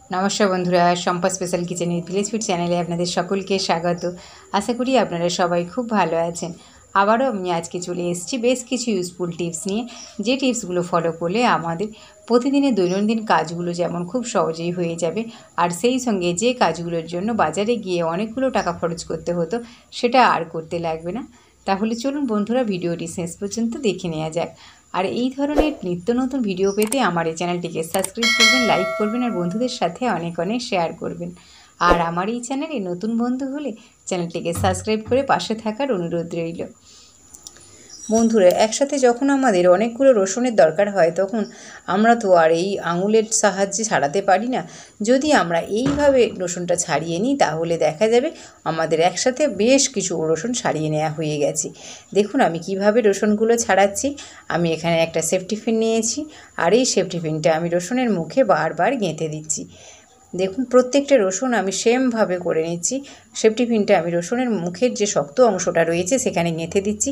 নমস্কার বন্ধুরা, শম্পা স্পেশাল কিচেনের ভিলেজ ফুড চ্যানেলে আপনাদের সকলকে স্বাগত। আশা করি আপনারা সবাই খুব ভালো আছেন। আবারও আমি আজকে চলে এসেছি বেশ কিছু ইউজফুল টিপস নিয়ে, যে টিপসগুলো ফলো করলে আমাদের প্রতিদিনের দৈনন্দিন কাজগুলো যেমন খুব সহজেই হয়ে যাবে, আর সেই সঙ্গে যে কাজগুলোর জন্য বাজারে গিয়ে অনেকগুলো টাকা খরচ করতে হতো সেটা আর করতে লাগবে না। তাহলে চলুন বন্ধুরা, ভিডিওটি শেষ পর্যন্ত দেখে নেওয়া যাক। আর এই ধরনের নিত্য নতুন ভিডিও পেতে আমার এই চ্যানেলটিকে সাবস্ক্রাইব করবেন, লাইক করবেন আর বন্ধুদের সাথে অনেক অনেক শেয়ার করবেন। আর আমার এই চ্যানেলে নতুন বন্ধু হলে চ্যানেলটিকে সাবস্ক্রাইব করে পাশে থাকার অনুরোধ রইল। বন্ধুরা, একসাথে যখন আমাদের অনেকগুলো রসুনের দরকার হয় তখন আমরা তো আর এই আঙুলের সাহায্যে ছাড়াতে পারি না। যদি আমরা এইভাবে রসুনটা ছাড়িয়ে নিই তাহলে দেখা যাবে আমাদের একসাথে বেশ কিছু রসুন ছাড়িয়ে নেওয়া হয়ে গেছে। দেখুন আমি কিভাবে রসুনগুলো ছাড়াচ্ছি। আমি এখানে একটা সেফটি পিন নিয়েছি, আর এই সেফটি পিনটা আমি রসুনের মুখে বারবার গেঁথে দিচ্ছি। দেখুন প্রত্যেকটা রসুন আমি সেমভাবে করে নিচ্ছি। সেফটি পিনটা আমি রসুনের মুখের যে শক্ত অংশটা রয়েছে সেখানে গেঁথে দিচ্ছি।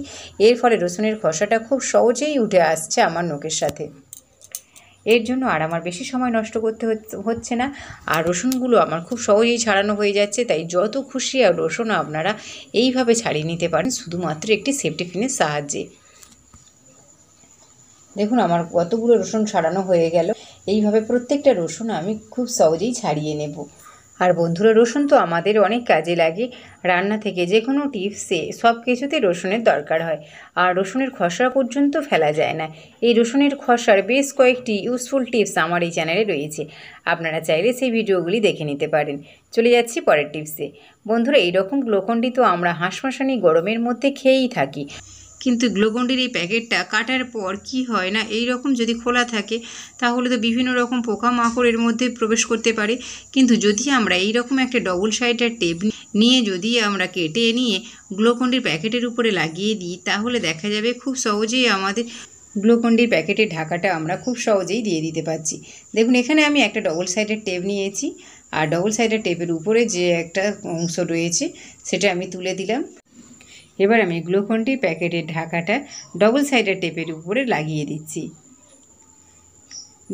এর ফলে রসুনের খোসাটা খুব সহজেই উঠে আসছে আমার নখের সাথে। এর জন্য আর আমার বেশি সময় নষ্ট করতে হচ্ছে না, আর রসুনগুলো আমার খুব সহজেই ছাড়ানো হয়ে যাচ্ছে। তাই যত খুশি আর রসুন আপনারা এইভাবে ছাড়িয়ে নিতে পারেন শুধুমাত্র একটি সেফটি পিনের সাহায্যে। দেখুন আমার কতগুলো রসুন ছাড়ানো হয়ে গেল। এইভাবে প্রত্যেকটা রসুন আমি খুব সহজেই ছাড়িয়ে নেব। আর বন্ধুরা, রসুন তো আমাদের অনেক কাজে লাগে। রান্না থেকে যে কোনো টিপসে সব কিছুতে রসুনের দরকার হয়, আর রসুনের খোসা পর্যন্ত ফেলা যায় না। এই রসুনের খোসার বেশ কয়েকটি ইউজফুল টিপস আমার এই চ্যানেলে রয়েছে, আপনারা চাইলে সেই ভিডিওগুলি দেখে নিতে পারেন। চলে যাচ্ছি পরের টিপসে। বন্ধুরা, এইরকম গ্লুকন্ডি তো আমরা হাঁসফাঁসানি গরমের মধ্যে খেয়েই থাকি, কিন্তু গ্লুকন্ডির এই প্যাকেটটা কাটার পর কি হয় না, এই রকম যদি খোলা থাকে তাহলে তো বিভিন্ন রকম পোকামাকড় এর মধ্যে প্রবেশ করতে পারে। কিন্তু যদি আমরা এই রকম একটা ডবল সাইডের টেপ নিয়ে যদি আমরা কেটে নিয়ে গ্লুকন্ডির প্যাকেটের উপরে লাগিয়ে দিই তাহলে দেখা যাবে খুব সহজেই আমাদের গ্লুকন্ডির প্যাকেটের ঢাকাটা আমরা খুব সহজেই দিয়ে দিতে পারছি। দেখুন এখানে আমি একটা ডবল সাইডের টেপ নিয়েছি, আর ডবল সাইডের টেপের উপরে যে একটা অংশ রয়েছে সেটা আমি তুলে দিলাম। এবার আমি গ্লুকন্ডি প্যাকেটের ঢাকাটা ডবল সাইডের টেপের উপরে লাগিয়ে দিচ্ছি।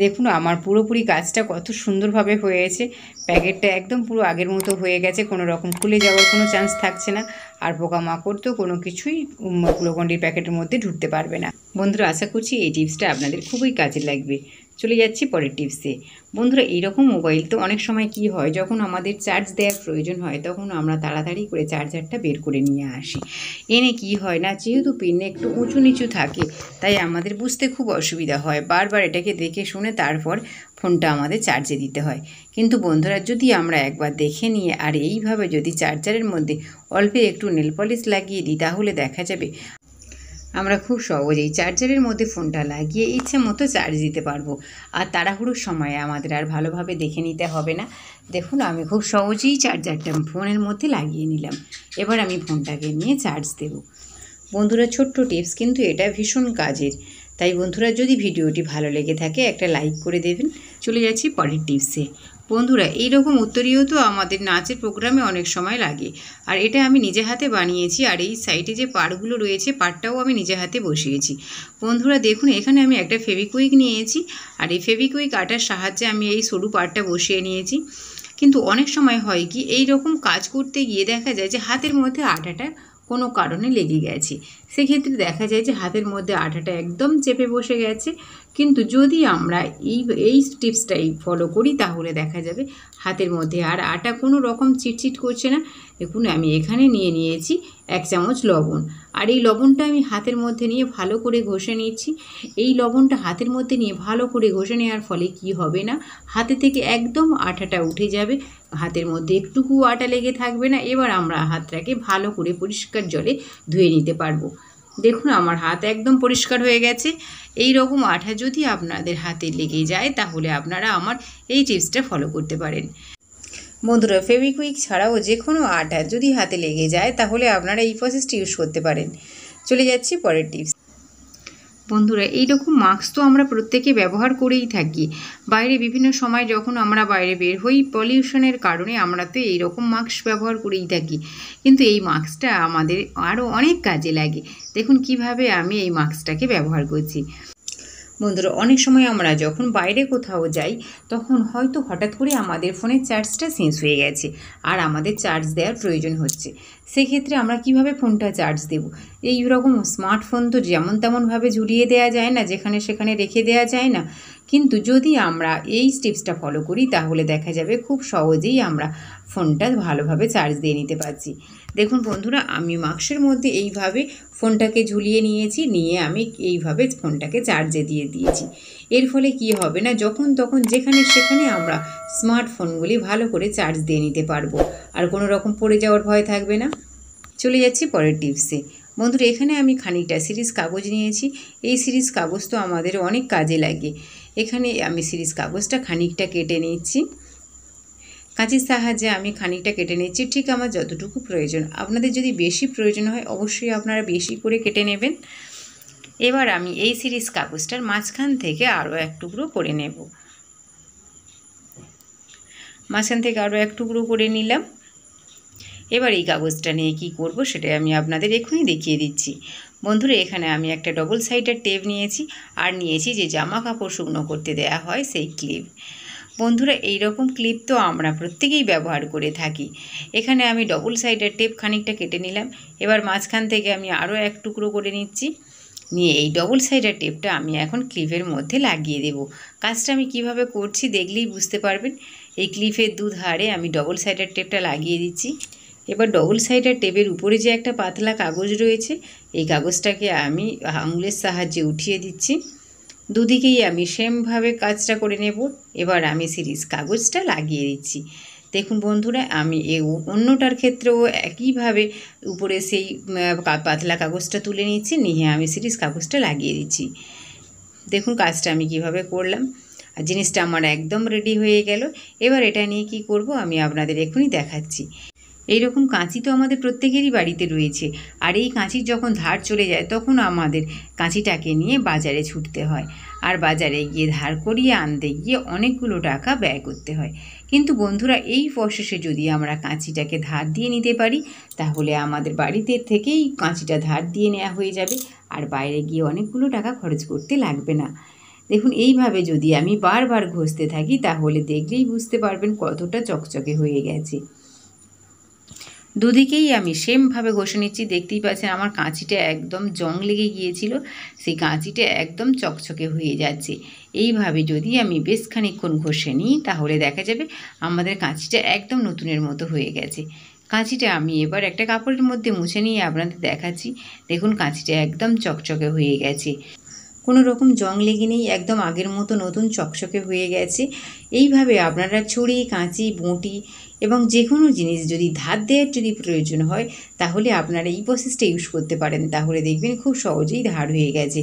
দেখুন আমার পুরোপুরি কাজটা কত সুন্দরভাবে হয়েছে। প্যাকেটটা একদম পুরো আগের মতো হয়ে গেছে, কোনো রকম খুলে যাওয়ার কোনো চান্স থাকছে না, আর পোকামাকড় তো কোনো কিছুই গ্লুকন্ডির প্যাকেটের মধ্যে ঢুকতে পারবে না। বন্ধুরা, আশা করছি এই টিপসটা আপনাদের খুবই কাজে লাগবে। চলে যাচ্ছি পরের টিপসে। বন্ধুরা, এইরকম মোবাইল তো অনেক সময় কি হয়, যখন আমাদের চার্জ দেওয়ার প্রয়োজন হয় তখন আমরা তাড়াতাড়ি করে চার্জারটা বের করে নিয়ে আসি। এনে কি হয় না, যেহেতু পিন একটু উঁচু নিচু থাকে তাই আমাদের বুঝতে খুব অসুবিধা হয়। বারবার এটাকে দেখে শুনে তারপর ফোনটা আমাদের চার্জে দিতে হয়। কিন্তু বন্ধুরা, যদি আমরা একবার দেখে নিয়ে আর এইভাবে যদি চার্জারের মধ্যে অল্প একটু নেল পলিশ লাগিয়ে দিই তাহলে দেখা যাবে আমরা খুব সহজেই চার্জারের মধ্যে ফোনটা লাগিয়ে ইচ্ছে মতো চার্জ দিতে পারবো। আর তাড়াহুড়োর সময়ে আমাদের আর ভালোভাবে দেখে নিতে হবে না। দেখুন আমি খুব সহজেই চার্জারটা ফোনের মধ্যে লাগিয়ে নিলাম। এবার আমি ফোনটাকে নিয়ে চার্জ দেব। বন্ধুরা, ছোট্ট টিপস কিন্তু এটা ভীষণ কাজের। তাই বন্ধুরা, যদি ভিডিওটি ভালো লেগে থাকে একটা লাইক করে দেবেন। চলে যাচ্ছি পরের টিপসে। বন্ধুরা, এইরকম উত্তরীয় তো আমাদের নাচের প্রোগ্রামে অনেক সময় লাগে, আর এটা আমি নিজে হাতে বানিয়েছি। আর এই সাইডে যে পাড়গুলো রয়েছে পাড়টাও আমি নিজে হাতে বসিয়েছি। বন্ধুরা দেখুন, এখানে আমি একটা ফেভিকুইক নিয়েছি, আর এই ফেভিকুইক আটার সাহায্যে আমি এই সরু পাড়টা বসিয়ে নিয়েছি। কিন্তু অনেক সময় হয় কি, এই রকম কাজ করতে গিয়ে দেখা যায় যে হাতের মধ্যে আটাটা কোনো কারণে লেগে গেছে। সেক্ষেত্রে দেখা যায় যে হাতের মধ্যে আটাটা একদম চেপে বসে গেছে। কিন্তু যদি আমরা এই টিপসটাই ফলো করি তাহলে দেখা যাবে হাতের মধ্যে আর আটা কোনো রকম চিটচিট করছে না। দেখুন আমি এখানে নিয়ে নিয়েছি 1 চামচ লবণ, আর এই লবণটা আমি হাতের মধ্যে নিয়ে ভালো করে ঘষে নিচ্ছি। এই লবণটা হাতের মধ্যে নিয়ে ভালো করে ঘষে নেওয়ার ফলে কি হবে না, হাতে থেকে একদম আটাটা উঠে যাবে, হাতের মধ্যে একটুকু আটা লেগে থাকবে না। এবার আমরা হাতটাকে ভালো করে পরিষ্কার জলে ধুয়ে নিতে পারবো। দেখুন আমার হাত একদম পরিষ্কার হয়ে গেছে। এই রকম আঠা যদি আপনাদের হাতে লেগে যায় তাহলে আপনারা আমার এই টিপসটা ফলো করতে পারেন। বন্ধুরা, ফেভিকুইক ছাড়াও যে কোনো আঠা যদি হাতে লেগে যায় তাহলে আপনারা এই প্রসেসটি ইউজ করতে পারেন। চলে যাচ্ছি পরের টিপস। বন্ধুরা, এইরকম মাস্ক তো আমরা প্রত্যেকে ব্যবহার করেই থাকি। বাইরে বিভিন্ন সময় যখন আমরা বাইরে বের হই পলিউশনের কারণে আমরা তো এইরকম মাস্ক ব্যবহার করেই থাকি, কিন্তু এই মাস্কটা আমাদের আরও অনেক কাজে লাগে। দেখুন কিভাবে আমি এই মাস্কটাকে ব্যবহার করছি। বন্ধুরা, অনেক সময় আমরা যখন বাইরে কোথাও যাই তখন হয়তো হঠাৎ করে আমাদের ফোনের চার্জটা শেষ হয়ে গেছে আর আমাদের চার্জ দেওয়ার প্রয়োজন হচ্ছে। সেক্ষেত্রে আমরা কিভাবে ফোনটা চার্জ দেব? এই রকম স্মার্টফোন তো যেমন তেমনভাবে ঝুলিয়ে দেওয়া যায় না, যেখানে সেখানে রেখে দেওয়া যায় না। কিন্তু যদি আমরা এই স্টেপসটা ফলো করি তাহলে দেখা যাবে খুব সহজেই আমরা ফোনটা ভালোভাবে চার্জ দিয়ে নিতে পারছি। দেখুন বন্ধুরা, আমি বাক্সের মধ্যে এইভাবে ফোনটাকে ঝুলিয়ে নিয়েছি, নিয়ে আমি এইভাবে ফোনটাকে চার্জে দিয়ে দিয়েছি। এর ফলে কি হবে না, যখন তখন যেখানে সেখানে আমরা স্মার্টফোনগুলি ভালো করে চার্জ দিয়ে নিতে পারবো, আর কোনো রকম পড়ে যাওয়ার ভয় থাকবে না। চলে যাচ্ছি পরের টিপসে। বন্ধুরা, এখানে আমি খানিকটা সিরিজ কাগজ নিয়েছি। এই সিরিজ কাগজ তো আমাদের অনেক কাজে লাগে। এখানে আমি সিরিজ কাগজটা খানিকটা কেটে নিচ্ছি। কাঁচির সাহায্যে আমি খানিকটা কেটে নিচ্ছি, ঠিক আমার যতটুকু প্রয়োজন। আপনাদের যদি বেশি প্রয়োজন হয় অবশ্যই আপনারা বেশি করে কেটে নেবেন। এবার আমি এই সিরিজ কাগজটার মাঝখান থেকে আরও এক টুকরো করে নেব। মাঝখান থেকে আরও এক টুকরো করে নিলাম। এবার এই কাগজটা নিয়ে কি করব সেটাই আমি আপনাদের এখনই দেখিয়ে দিচ্ছি। বন্ধুরা, এখানে আমি একটা ডবল সাইডের টেপ নিয়েছি, আর নিয়েছি যে জামা কাপড় শুকনো করতে দেয়া হয় সেই ক্লিপ। বন্ধুরা, এই রকম ক্লিপ তো আমরা প্রত্যেকেই ব্যবহার করে থাকি। এখানে আমি ডবল সাইডের টেপ খানিকটা কেটে নিলাম। এবার মাঝখান থেকে আমি আরও এক টুকরো করে নিচ্ছি, নিয়ে এই ডবল সাইডের টেপটা আমি এখন ক্লিপের মধ্যে লাগিয়ে দেব। কাজটা আমি কিভাবে করছি দেখলেই বুঝতে পারবেন। এই ক্লিপের দুধারে আমি ডবল সাইডের টেপটা লাগিয়ে দিচ্ছি। এবার ডবল সাইডের টেপের উপরে যে একটা পাতলা কাগজ রয়েছে, এই কাগজটাকে আমি আঙুলের সাহায্যে উঠিয়ে দিচ্ছি। দুদিকেই আমি সেমভাবে কাজটা করে নেব। এবার আমি সিরিজ কাগজটা লাগিয়ে দিচ্ছি। দেখুন বন্ধুরা, আমি অন্যটার ক্ষেত্রেও একইভাবে উপরে সেই পাতলা কাগজটা তুলে নিচ্ছি, নিয়ে আমি সিরিজ কাগজটা লাগিয়ে দিচ্ছি। দেখুন কাজটা আমি কিভাবে করলাম, আর জিনিসটা আমার একদম রেডি হয়ে গেল। এবার এটা নিয়ে কি করব আমি আপনাদের এখনই দেখাচ্ছি। এইরকম কাঁচি তো আমাদের প্রত্যেকেরই বাড়িতে রয়েছে, আর এই কাঁচির যখন ধার চলে যায় তখন আমাদের কাঁচিটাকে নিয়ে বাজারে ছুটতে হয়, আর বাজারে গিয়ে ধার করিয়ে আনতে গিয়ে অনেকগুলো টাকা ব্যয় করতে হয়। কিন্তু বন্ধুরা, এই প্রসেসে যদি আমরা কাঁচিটাকে ধার দিয়ে নিতে পারি তাহলে আমাদের বাড়িতে থেকেই কাঁচিটা ধার দিয়ে নেওয়া হয়ে যাবে, আর বাইরে গিয়ে অনেকগুলো টাকা খরচ করতে লাগবে না। দেখুন, এইভাবে যদি আমি বারবার ঘষতে থাকি তাহলে দেখলেই বুঝতে পারবেন কতটা চকচকে হয়ে গেছে। দুদিকেই আমি সেমভাবে ঘষে নিচ্ছি। দেখতেই পাচ্ছেন আমার কাঁচিটা একদম জং লেগে গিয়েছিল, সেই কাঁচিটা একদম চকচকে হয়ে যাচ্ছে। এইভাবে যদি আমি বেশ খানিকক্ষণ ঘষে নিই তাহলে দেখা যাবে আমাদের কাঁচিটা একদম নতুনের মতো হয়ে গেছে। কাঁচিটা আমি এবার একটা কাপড়ের মধ্যে মুছে নিয়ে আপনাদের দেখাচ্ছি। দেখুন কাঁচিটা একদম চকচকে হয়ে গেছে, কোনো রকম জং লেগে নেই, একদম আগের মতো নতুন চকচকে হয়ে গেছে। এইভাবে আপনারা ছুরি, কাঁচি, বঁটি এবং যে কোনো জিনিস যদি ধার দেওয়ার যদি প্রয়োজন হয় তাহলে আপনারা এই প্রসেসটা ইউজ করতে পারেন, তাহলে দেখবেন খুব সহজেই ধার হয়ে গেছে।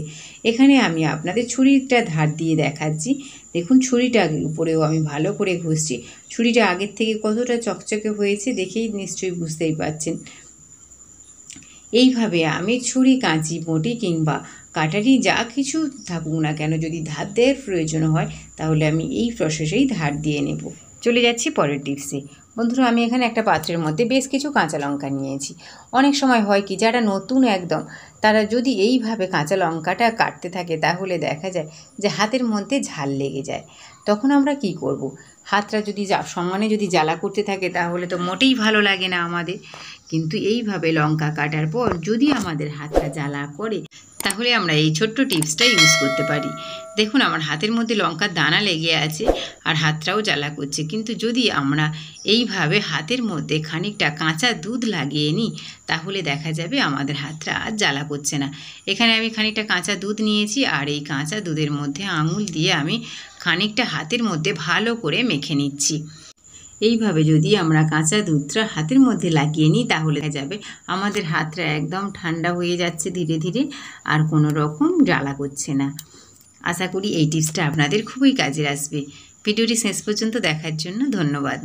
এখানে আমি আপনাদের ছুরিটা ধার দিয়ে দেখাচ্ছি। দেখুন ছুরিটা উপরেও আমি ভালো করে ঘষছি। ছুরিটা আগের থেকে কতটা চকচকে হয়েছে দেখেই নিশ্চয়ই বুঝতেই পারছেন। এইভাবে আমি ছুরি, কাঁচি, বঁটি কিংবা কাটারি যা কিছু থাকুক না কেন যদি ধার দেওয়ার প্রয়োজন হয় তাহলে আমি এই প্রসেসেই ধার দিয়ে নেব। চলে যাচ্ছি পরের টিপসে। বন্ধুরা, আমি এখানে একটা পাত্রের মধ্যে বেশ কিছু কাঁচা লঙ্কা নিয়েছি। অনেক সময় হয় কি, যারা নতুন একদম তারা যদি এইভাবে কাঁচা লঙ্কাটা কাটতে থাকে তাহলে দেখা যায় যে হাতের মধ্যে ঝাল লেগে যায়। তখন আমরা কি করব? হাতটা যদি সমানে যদি জ্বালা করতে থাকে তাহলে তো মোটেই ভালো লাগে না আমাদের। কিন্তু এইভাবে লঙ্কা কাটার পর যদি আমাদের হাতটা জ্বালা করে তাহলে আমরা এই ছোট্ট টিপসটা ইউজ করতে পারি। দেখুন আমার হাতের মধ্যে লঙ্কার দানা লেগে আছে আর হাতটাও জ্বালা করছে, কিন্তু যদি আমরা এইভাবে হাতের মধ্যে খানিকটা কাঁচা দুধ লাগিয়ে নিই তাহলে দেখা যাবে আমাদের হাতটা আর জ্বালা করছে না। এখানে আমি খানিকটা কাঁচা দুধ নিয়েছি, আর এই কাঁচা দুধের মধ্যে আঙুল দিয়ে আমি খানিকটা হাতের মধ্যে ভালো করে মেখে নিচ্ছি। এইভাবে যদি আমরা কাঁচা দুধটা হাতের মধ্যে লাগিয়ে নিই তাহলে দেখা যাবে আমাদের হাতটা একদম ঠান্ডা হয়ে যাচ্ছে ধীরে ধীরে, আর কোনো রকম জ্বালা করছে না। আশা করি এই টিপসটা আপনাদের খুবই কাজে আসবে। ভিডিওটি শেষ পর্যন্ত দেখার জন্য ধন্যবাদ।